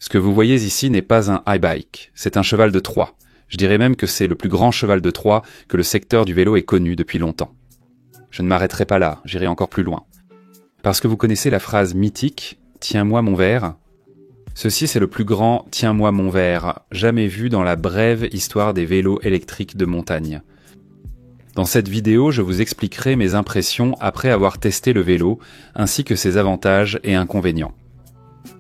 Ce que vous voyez ici n'est pas un iBike, c'est un cheval de Troie. Je dirais même que c'est le plus grand cheval de Troie que le secteur du vélo ait connu depuis longtemps. Je ne m'arrêterai pas là, j'irai encore plus loin. Parce que vous connaissez la phrase mythique « Tiens-moi mon verre ». Ceci c'est le plus grand « Tiens-moi mon verre » jamais vu dans la brève histoire des vélos électriques de montagne. Dans cette vidéo, je vous expliquerai mes impressions après avoir testé le vélo, ainsi que ses avantages et inconvénients.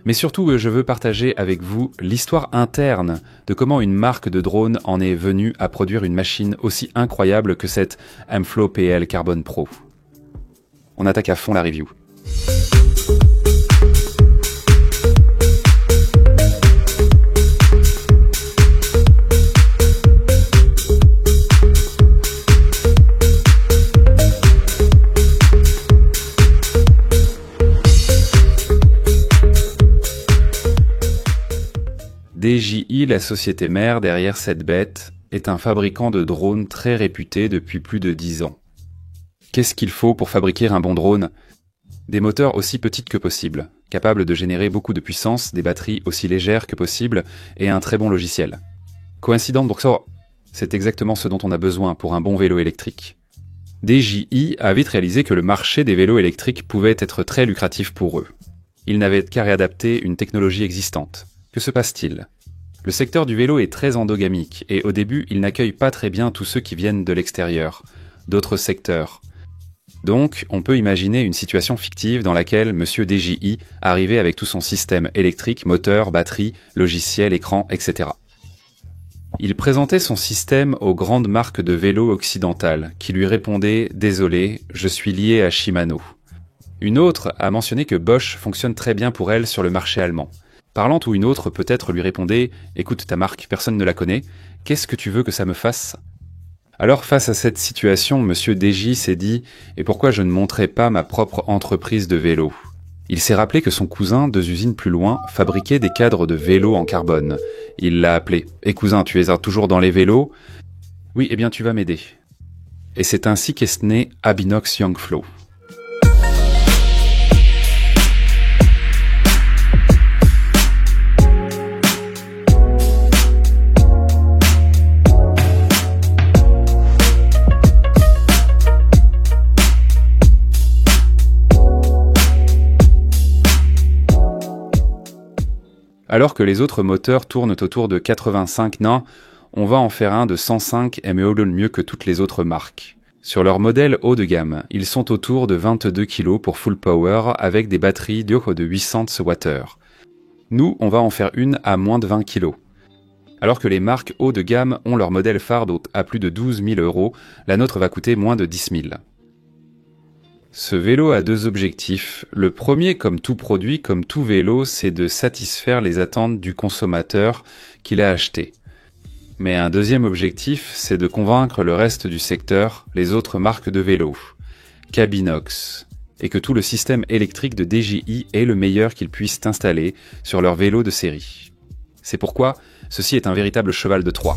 Mais surtout, je veux partager avec vous l'histoire interne de comment une marque de drone en est venue à produire une machine aussi incroyable que cette Ampflow PL Carbon Pro. On attaque à fond la review. DJI, la société mère derrière cette bête, est un fabricant de drones très réputé depuis plus de 10 ans. Qu'est-ce qu'il faut pour fabriquer un bon drone? Des moteurs aussi petits que possible, capables de générer beaucoup de puissance, des batteries aussi légères que possible et un très bon logiciel. Coïncidence donc ça, c'est exactement ce dont on a besoin pour un bon vélo électrique. DJI a vite réalisé que le marché des vélos électriques pouvait être très lucratif pour eux. Ils n'avaient qu'à réadapter une technologie existante. Que se passe-t-il? Le secteur du vélo est très endogamique et au début, il n'accueille pas très bien tous ceux qui viennent de l'extérieur, d'autres secteurs. Donc, on peut imaginer une situation fictive dans laquelle Monsieur DJI arrivait avec tout son système électrique, moteur, batterie, logiciel, écran, etc. Il présentait son système aux grandes marques de vélos occidentales qui lui répondaient « Désolé, je suis lié à Shimano ». Une autre a mentionné que Bosch fonctionne très bien pour elle sur le marché allemand. Parlant ou une autre peut-être lui répondait « Écoute ta marque, personne ne la connaît, qu'est-ce que tu veux que ça me fasse ?» Alors face à cette situation, Monsieur DJ s'est dit « Et pourquoi je ne monterais pas ma propre entreprise de vélo ?» Il s'est rappelé que son cousin, 2 usines plus loin, fabriquait des cadres de vélo en carbone. Il l'a appelé « Eh cousin, tu es toujours dans les vélos ?»« Oui, eh bien tu vas m'aider. » Et c'est ainsi qu'est né Abinox Youngflow. Alors que les autres moteurs tournent autour de 85 nans, on va en faire un de 105 et mieux que toutes les autres marques. Sur leur modèle haut de gamme, ils sont autour de 22 kg pour full power avec des batteries de 800 Wh. Nous, on va en faire une à moins de 20 kg. Alors que les marques haut de gamme ont leur modèle phare à plus de 12 000 €, la nôtre va coûter moins de 10 000. Ce vélo a 2 objectifs. Le premier, comme tout produit, comme tout vélo, c'est de satisfaire les attentes du consommateur qui l'a acheté. Mais un deuxième objectif, c'est de convaincre le reste du secteur, les autres marques de vélos, qu'Abinox, et que tout le système électrique de DJI est le meilleur qu'ils puissent installer sur leur vélo de série. C'est pourquoi ceci est un véritable cheval de Troie.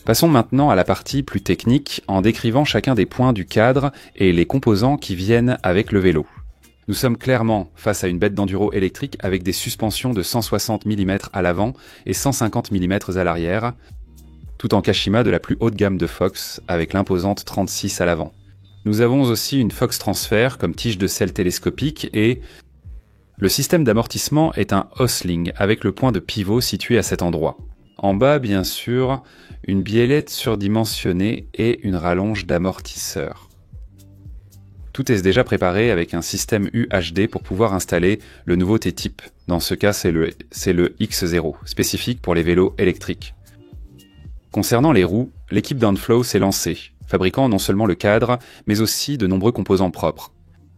Passons maintenant à la partie plus technique en décrivant chacun des points du cadre et les composants qui viennent avec le vélo. Nous sommes clairement face à une bête d'enduro électrique avec des suspensions de 160 mm à l'avant et 150 mm à l'arrière, tout en Kashima de la plus haute gamme de Fox avec l'imposante 36 à l'avant. Nous avons aussi une Fox Transfer comme tige de selle télescopique et le système d'amortissement est un Osling avec le point de pivot situé à cet endroit. En bas, bien sûr, une biellette surdimensionnée et une rallonge d'amortisseur. Tout est déjà préparé avec un système UHD pour pouvoir installer le nouveau T-Type. Dans ce cas, c'est le X0, spécifique pour les vélos électriques. Concernant les roues, l'équipe d'Ampflow s'est lancée, fabriquant non seulement le cadre, mais aussi de nombreux composants propres.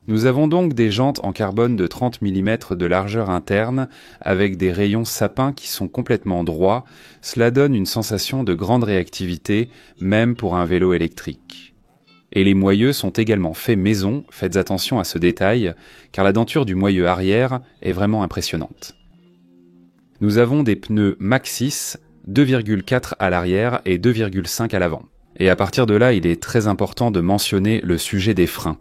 Nous avons donc des jantes en carbone de 30 mm de largeur interne avec des rayons sapin qui sont complètement droits. Cela donne une sensation de grande réactivité, même pour un vélo électrique. Et les moyeux sont également faits maison, faites attention à ce détail, car la denture du moyeu arrière est vraiment impressionnante. Nous avons des pneus Maxxis, 2,4 à l'arrière et 2,5 à l'avant. Et à partir de là, il est très important de mentionner le sujet des freins.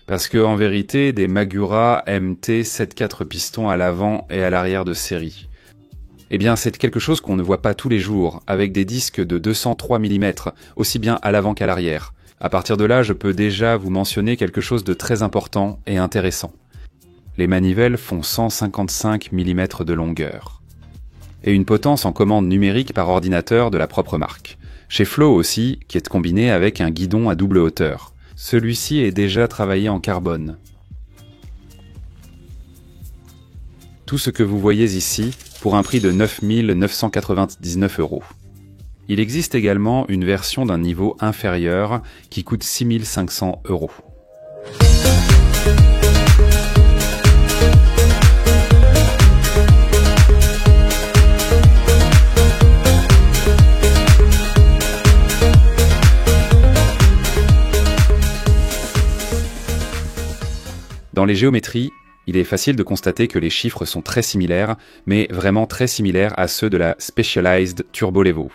Parce que en vérité, des Magura MT 7.4 pistons à l'avant et à l'arrière de série, eh bien c'est quelque chose qu'on ne voit pas tous les jours, avec des disques de 203 mm, aussi bien à l'avant qu'à l'arrière. À partir de là, je peux déjà vous mentionner quelque chose de très important et intéressant. Les manivelles font 155 mm de longueur. Et une potence en commande numérique par ordinateur de la propre marque. Chez Flow aussi, qui est combiné avec un guidon à double hauteur. Celui-ci est déjà travaillé en carbone. Tout ce que vous voyez ici pour un prix de 9 999 €. Il existe également une version d'un niveau inférieur qui coûte 6 500 €. Dans les géométries, il est facile de constater que les chiffres sont très similaires, mais vraiment très similaires à ceux de la Specialized Turbo Levo.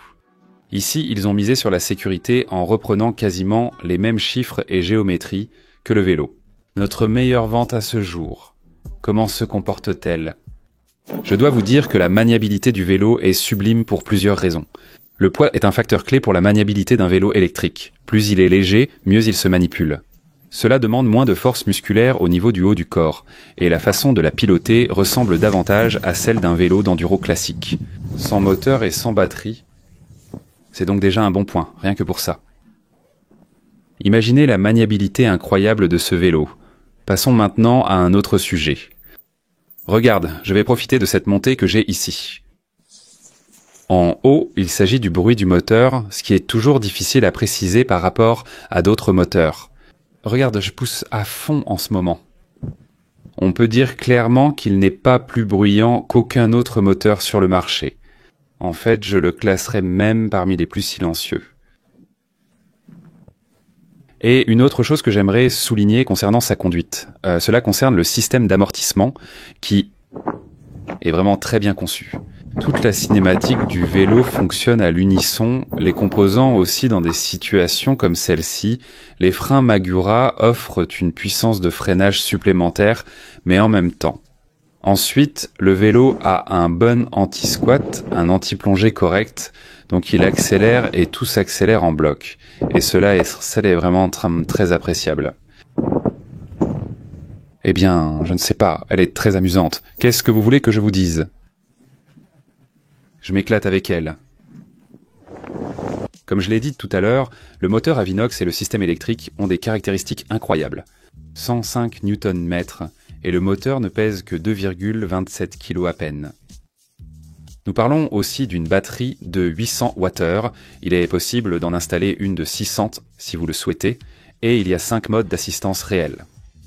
Ici, ils ont misé sur la sécurité en reprenant quasiment les mêmes chiffres et géométries que le vélo. Notre meilleure vente à ce jour. Comment se comporte-t-elle ? Je dois vous dire que la maniabilité du vélo est sublime pour plusieurs raisons. Le poids est un facteur clé pour la maniabilité d'un vélo électrique. Plus il est léger, mieux il se manipule. Cela demande moins de force musculaire au niveau du haut du corps, et la façon de la piloter ressemble davantage à celle d'un vélo d'enduro classique. Sans moteur et sans batterie, c'est donc déjà un bon point, rien que pour ça. Imaginez la maniabilité incroyable de ce vélo. Passons maintenant à un autre sujet. Regarde, je vais profiter de cette montée que j'ai ici. En haut, il s'agit du bruit du moteur, ce qui est toujours difficile à préciser par rapport à d'autres moteurs. Regarde, je pousse à fond en ce moment. On peut dire clairement qu'il n'est pas plus bruyant qu'aucun autre moteur sur le marché. En fait, je le classerais même parmi les plus silencieux. Et une autre chose que j'aimerais souligner concernant sa conduite, cela concerne le système d'amortissement qui est vraiment très bien conçu. Toute la cinématique du vélo fonctionne à l'unisson, les composants aussi dans des situations comme celle-ci. Les freins Magura offrent une puissance de freinage supplémentaire, mais en même temps. Ensuite, le vélo a un bon anti-squat, un anti-plongée correct, donc il accélère et tout s'accélère en bloc. Et cela est vraiment très appréciable. Eh bien, je ne sais pas, elle est très amusante. Qu'est-ce que vous voulez que je vous dise ? Je m'éclate avec elle. Comme je l'ai dit tout à l'heure, le moteur Avinox et le système électrique ont des caractéristiques incroyables. 105 Nm et le moteur ne pèse que 2,27 kg à peine. Nous parlons aussi d'une batterie de 800 Wh. Il est possible d'en installer une de 600 si vous le souhaitez, et il y a 5 modes d'assistance réelle.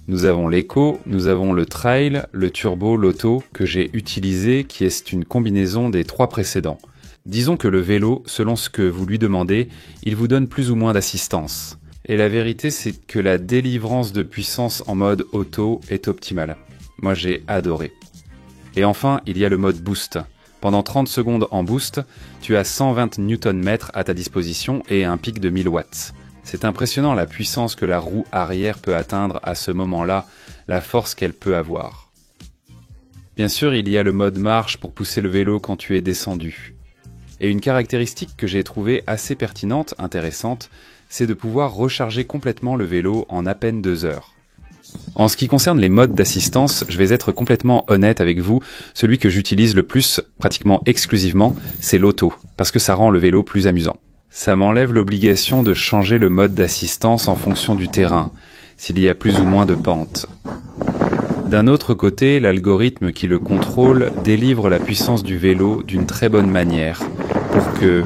Nous avons l'éco, nous avons le trail, le turbo, l'auto que j'ai utilisé qui est une combinaison des 3 précédents. Disons que le vélo, selon ce que vous lui demandez, il vous donne plus ou moins d'assistance. Et la vérité c'est que la délivrance de puissance en mode auto est optimale. Moi j'ai adoré. Et enfin, il y a le mode boost. Pendant 30 secondes en boost, tu as 120 Nm à ta disposition et un pic de 1000 watts. C'est impressionnant la puissance que la roue arrière peut atteindre à ce moment-là, la force qu'elle peut avoir. Bien sûr, il y a le mode marche pour pousser le vélo quand tu es descendu. Et une caractéristique que j'ai trouvée assez pertinente, intéressante, c'est de pouvoir recharger complètement le vélo en à peine 2 heures. En ce qui concerne les modes d'assistance, je vais être complètement honnête avec vous, celui que j'utilise le plus, pratiquement exclusivement, c'est l'auto, parce que ça rend le vélo plus amusant. Ça m'enlève l'obligation de changer le mode d'assistance en fonction du terrain, s'il y a plus ou moins de pente. D'un autre côté, l'algorithme qui le contrôle délivre la puissance du vélo d'une très bonne manière, pour que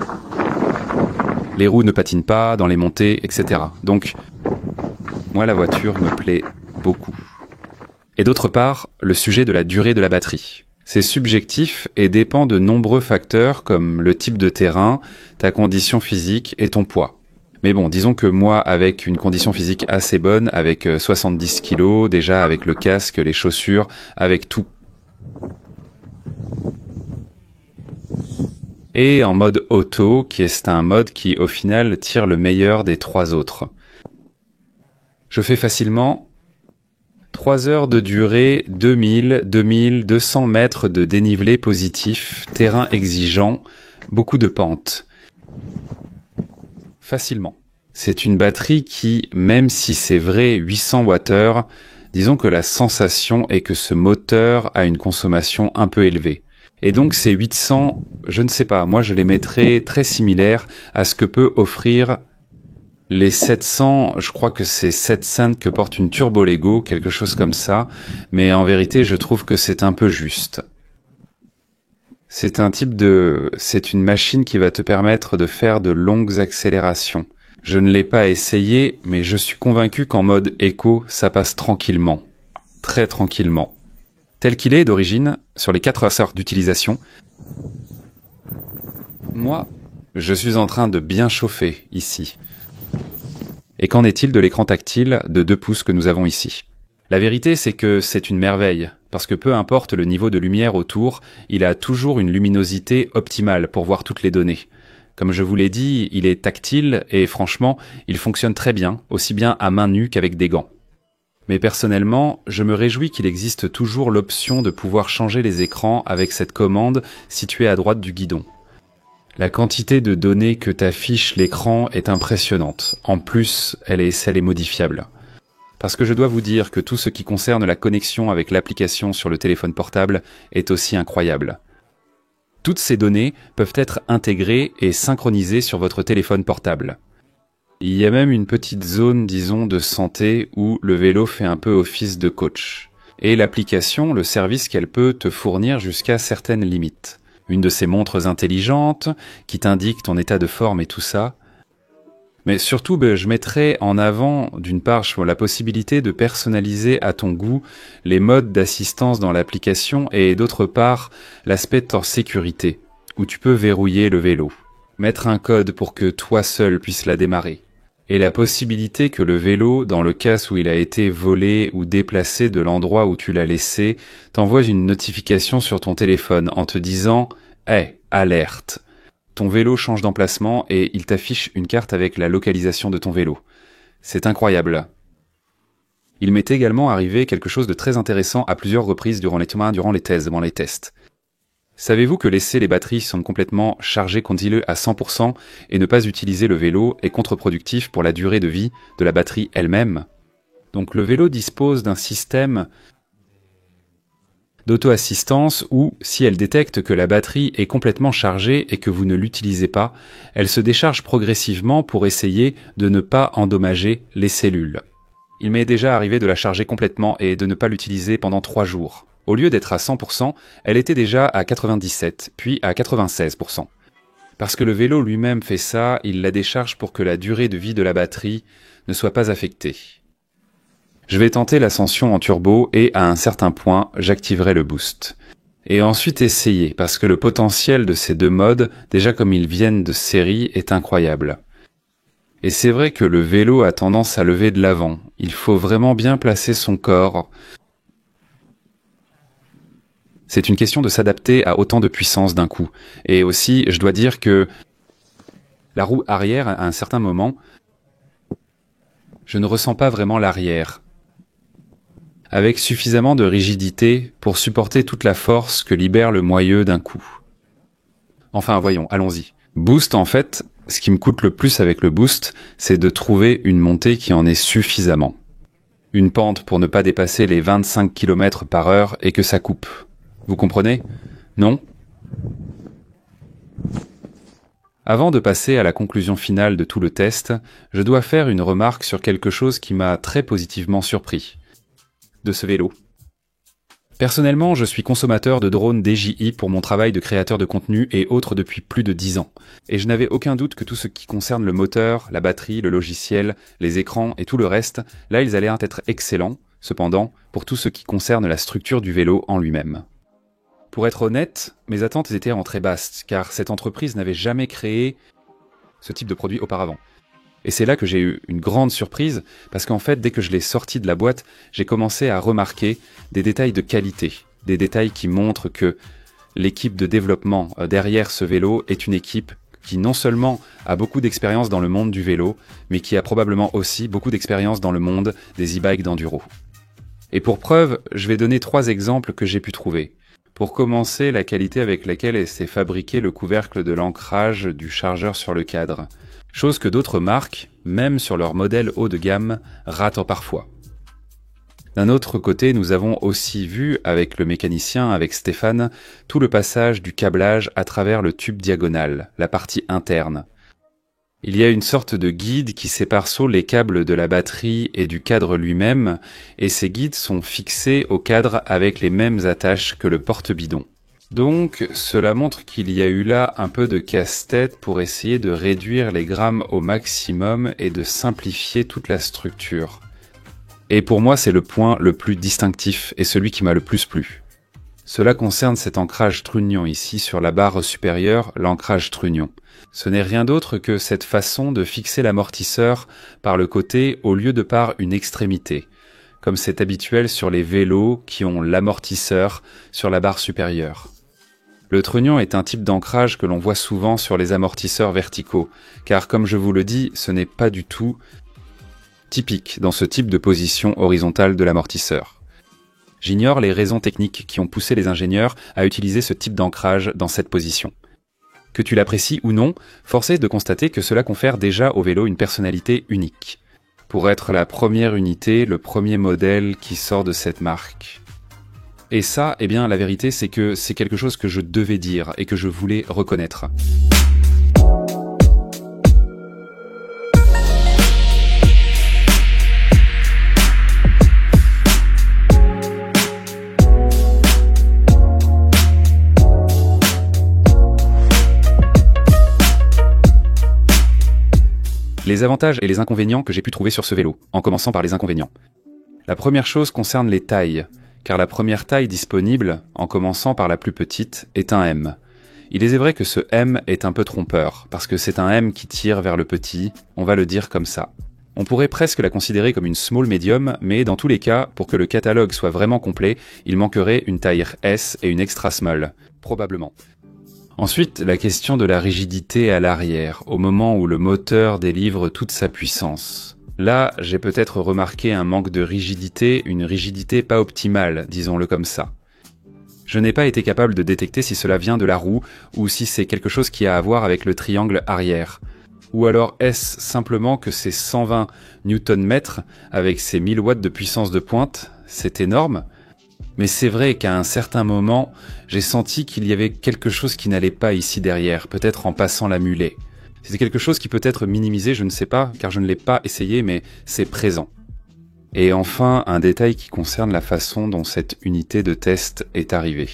les roues ne patinent pas dans les montées, etc. Donc, moi la voiture me plaît beaucoup. Et d'autre part, le sujet de la durée de la batterie. C'est subjectif et dépend de nombreux facteurs comme le type de terrain, ta condition physique et ton poids. Mais bon, disons que moi, avec une condition physique assez bonne, avec 70 kilos, déjà avec le casque, les chaussures, avec tout. Et en mode auto, qui est un mode qui, au final, tire le meilleur des 3 autres. Je fais facilement 3 heures de durée, 2200 mètres de dénivelé positif, terrain exigeant, beaucoup de pentes. Facilement. C'est une batterie qui, même si c'est vrai 800 Wh, disons que la sensation est que ce moteur a une consommation un peu élevée. Et donc ces 800, je ne sais pas, moi je les mettrais très similaires à ce que peut offrir les 700, je crois que c'est 700 que porte une Turbo Lego, quelque chose comme ça, mais en vérité je trouve que c'est un peu juste. C'est une machine qui va te permettre de faire de longues accélérations. Je ne l'ai pas essayé, mais je suis convaincu qu'en mode éco, ça passe tranquillement. Très tranquillement. Tel qu'il est d'origine, sur les 4 heures d'utilisation, moi, je suis en train de bien chauffer ici. Et qu'en est-il de l'écran tactile de 2 pouces que nous avons ici? La vérité, c'est que c'est une merveille, parce que peu importe le niveau de lumière autour, il a toujours une luminosité optimale pour voir toutes les données. Comme je vous l'ai dit, il est tactile et franchement, il fonctionne très bien, aussi bien à main nue qu'avec des gants. Mais personnellement, je me réjouis qu'il existe toujours l'option de pouvoir changer les écrans avec cette commande située à droite du guidon. La quantité de données que t'affiche l'écran est impressionnante. En plus, elle est modifiable. Parce que je dois vous dire que tout ce qui concerne la connexion avec l'application sur le téléphone portable est aussi incroyable. Toutes ces données peuvent être intégrées et synchronisées sur votre téléphone portable. Il y a même une petite zone, disons, de santé où le vélo fait un peu office de coach. Et l'application, le service qu'elle peut te fournir jusqu'à certaines limites. Une de ces montres intelligentes qui t'indique ton état de forme et tout ça. Mais surtout, je mettrais en avant, d'une part, la possibilité de personnaliser à ton goût les modes d'assistance dans l'application et d'autre part, l'aspect de sécurité, où tu peux verrouiller le vélo, mettre un code pour que toi seul puisses la démarrer, et la possibilité que le vélo, dans le cas où il a été volé ou déplacé de l'endroit où tu l'as laissé, t'envoie une notification sur ton téléphone en te disant « Hey, alerte !» Ton vélo change d'emplacement et il t'affiche une carte avec la localisation de ton vélo. C'est incroyable. Il m'est également arrivé quelque chose de très intéressant à plusieurs reprises durant les tests. Savez-vous que laisser les batteries sont complètement chargées continue à 100% et ne pas utiliser le vélo est contre-productif pour la durée de vie de la batterie elle-même? Donc le vélo dispose d'un système d'auto-assistance où, si elle détecte que la batterie est complètement chargée et que vous ne l'utilisez pas, elle se décharge progressivement pour essayer de ne pas endommager les cellules. Il m'est déjà arrivé de la charger complètement et de ne pas l'utiliser pendant 3 jours. Au lieu d'être à 100%, elle était déjà à 97, puis à 96%. Parce que le vélo lui-même fait ça, il la décharge pour que la durée de vie de la batterie ne soit pas affectée. Je vais tenter l'ascension en turbo et à un certain point, j'activerai le boost. Et ensuite essayer, parce que le potentiel de ces 2 modes, déjà comme ils viennent de série, est incroyable. Et c'est vrai que le vélo a tendance à lever de l'avant. Il faut vraiment bien placer son corps. C'est une question de s'adapter à autant de puissance d'un coup. Et aussi, je dois dire que la roue arrière, à un certain moment, je ne ressens pas vraiment l'arrière. Avec suffisamment de rigidité pour supporter toute la force que libère le moyeu d'un coup. Enfin, voyons, allons-y. Boost, en fait, ce qui me coûte le plus avec le boost, c'est de trouver une montée qui en est suffisamment. Une pente pour ne pas dépasser les 25 km/h et que ça coupe. Vous comprenez? Non? Avant de passer à la conclusion finale de tout le test, je dois faire une remarque sur quelque chose qui m'a très positivement surpris. De ce vélo. Personnellement, je suis consommateur de drones DJI pour mon travail de créateur de contenu et autres depuis plus de 10 ans. Et je n'avais aucun doute que tout ce qui concerne le moteur, la batterie, le logiciel, les écrans et tout le reste, là ils allaient être excellents, cependant, pour tout ce qui concerne la structure du vélo en lui-même. Pour être honnête, mes attentes étaient en très basses, car cette entreprise n'avait jamais créé ce type de produit auparavant. Et c'est là que j'ai eu une grande surprise, parce qu'en fait, dès que je l'ai sorti de la boîte, j'ai commencé à remarquer des détails de qualité, des détails qui montrent que l'équipe de développement derrière ce vélo est une équipe qui non seulement a beaucoup d'expérience dans le monde du vélo, mais qui a probablement aussi beaucoup d'expérience dans le monde des e-bikes d'enduro. Et pour preuve, je vais donner 3 exemples que j'ai pu trouver. Pour commencer, la qualité avec laquelle s'est fabriqué le couvercle de l'ancrage du chargeur sur le cadre. Chose que d'autres marques, même sur leurs modèles haut de gamme, ratent parfois. D'un autre côté, nous avons aussi vu, avec le mécanicien, avec Stéphane, tout le passage du câblage à travers le tube diagonal, la partie interne. Il y a une sorte de guide qui sépare les câbles de la batterie et du cadre lui-même, et ces guides sont fixés au cadre avec les mêmes attaches que le porte-bidon. Donc, cela montre qu'il y a eu là un peu de casse-tête pour essayer de réduire les grammes au maximum et de simplifier toute la structure. Et pour moi, c'est le point le plus distinctif et celui qui m'a le plus plu. Cela concerne cet ancrage trunnion ici sur la barre supérieure, l'ancrage trunnion. Ce n'est rien d'autre que cette façon de fixer l'amortisseur par le côté au lieu de par une extrémité, comme c'est habituel sur les vélos qui ont l'amortisseur sur la barre supérieure. Le trunnion est un type d'ancrage que l'on voit souvent sur les amortisseurs verticaux, car comme je vous le dis, ce n'est pas du tout typique dans ce type de position horizontale de l'amortisseur. J'ignore les raisons techniques qui ont poussé les ingénieurs à utiliser ce type d'ancrage dans cette position. Que tu l'apprécies ou non, force est de constater que cela confère déjà au vélo une personnalité unique. Pour être la première unité, le premier modèle qui sort de cette marque. Et ça, eh bien, la vérité, c'est que c'est quelque chose que je devais dire et que je voulais reconnaître. Les avantages et les inconvénients que j'ai pu trouver sur ce vélo, en commençant par les inconvénients. La première chose concerne les tailles, car la première taille disponible, en commençant par la plus petite, est un M. Il est vrai que ce M est un peu trompeur, parce que c'est un M qui tire vers le petit, on va le dire comme ça. On pourrait presque la considérer comme une small medium, mais dans tous les cas, pour que le catalogue soit vraiment complet, il manquerait une taille S et une extra small, probablement. Ensuite, la question de la rigidité à l'arrière, au moment où le moteur délivre toute sa puissance. Là, j'ai peut-être remarqué un manque de rigidité, une rigidité pas optimale, disons-le comme ça. Je n'ai pas été capable de détecter si cela vient de la roue, ou si c'est quelque chose qui a à voir avec le triangle arrière. Ou alors est-ce simplement que ces 120 Nm avec ces 1000 watts de puissance de pointe, c'est énorme ? Mais c'est vrai qu'à un certain moment, j'ai senti qu'il y avait quelque chose qui n'allait pas ici derrière, peut-être en passant la mulée. C'est quelque chose qui peut être minimisé, je ne sais pas, car je ne l'ai pas essayé, mais c'est présent. Et enfin, un détail qui concerne la façon dont cette unité de test est arrivée.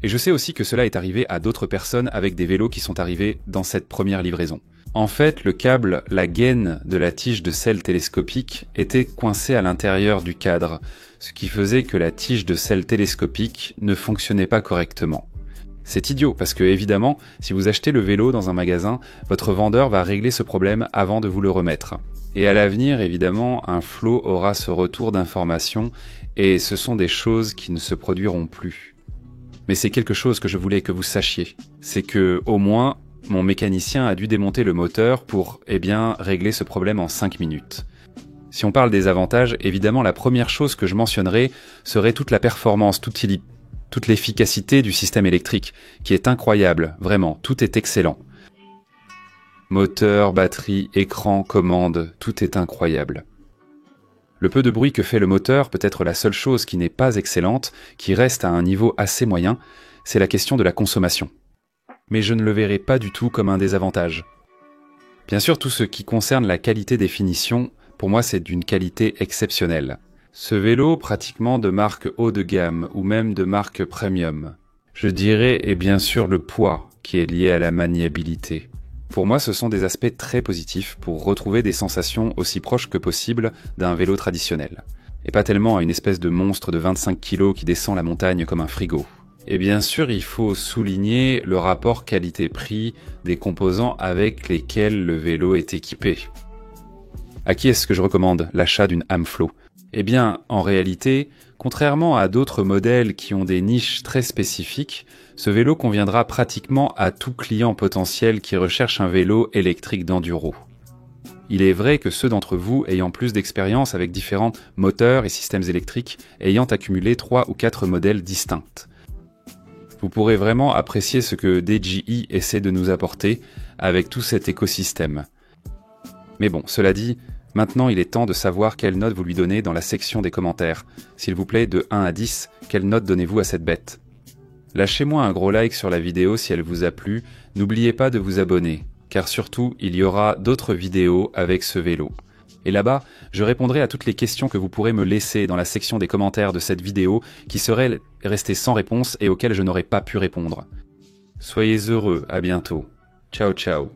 Et je sais aussi que cela est arrivé à d'autres personnes avec des vélos qui sont arrivés dans cette première livraison. En fait, le câble, la gaine de la tige de selle télescopique était coincée à l'intérieur du cadre, ce qui faisait que la tige de selle télescopique ne fonctionnait pas correctement. C'est idiot, parce que évidemment, si vous achetez le vélo dans un magasin, votre vendeur va régler ce problème avant de vous le remettre. Et à l'avenir, évidemment, un flot aura ce retour d'informations, et ce sont des choses qui ne se produiront plus. Mais c'est quelque chose que je voulais que vous sachiez. C'est que, au moins, mon mécanicien a dû démonter le moteur pour, régler ce problème en 5 minutes. Si on parle des avantages, évidemment, la première chose que je mentionnerai serait toute la performance, toute l'efficacité du système électrique, qui est incroyable, vraiment, tout est excellent. Moteur, batterie, écran, commande, tout est incroyable. Le peu de bruit que fait le moteur peut être la seule chose qui n'est pas excellente, qui reste à un niveau assez moyen, c'est la question de la consommation. Mais je ne le verrai pas du tout comme un désavantage. Bien sûr, tout ce qui concerne la qualité des finitions, pour moi c'est d'une qualité exceptionnelle. Ce vélo, pratiquement de marque haut de gamme ou même de marque premium, je dirais est bien sûr le poids qui est lié à la maniabilité. Pour moi, ce sont des aspects très positifs pour retrouver des sensations aussi proches que possible d'un vélo traditionnel. Et pas tellement à une espèce de monstre de 25 kg qui descend la montagne comme un frigo. Et bien sûr, il faut souligner le rapport qualité-prix des composants avec lesquels le vélo est équipé. À qui est-ce que je recommande l'achat d'une Amflow? Eh bien, en réalité, contrairement à d'autres modèles qui ont des niches très spécifiques, ce vélo conviendra pratiquement à tout client potentiel qui recherche un vélo électrique d'enduro. Il est vrai que ceux d'entre vous ayant plus d'expérience avec différents moteurs et systèmes électriques ayant accumulé 3 ou 4 modèles distincts. Vous pourrez vraiment apprécier ce que DJI essaie de nous apporter avec tout cet écosystème. Mais bon, cela dit, maintenant il est temps de savoir quelle note vous lui donnez dans la section des commentaires. S'il vous plaît, de 1 à 10, quelle note donnez-vous à cette bête? Lâchez-moi un gros like sur la vidéo si elle vous a plu, n'oubliez pas de vous abonner, car surtout il y aura d'autres vidéos avec ce vélo. Et là-bas, je répondrai à toutes les questions que vous pourrez me laisser dans la section des commentaires de cette vidéo qui seraient restées sans réponse et auxquelles je n'aurais pas pu répondre. Soyez heureux, à bientôt. Ciao ciao.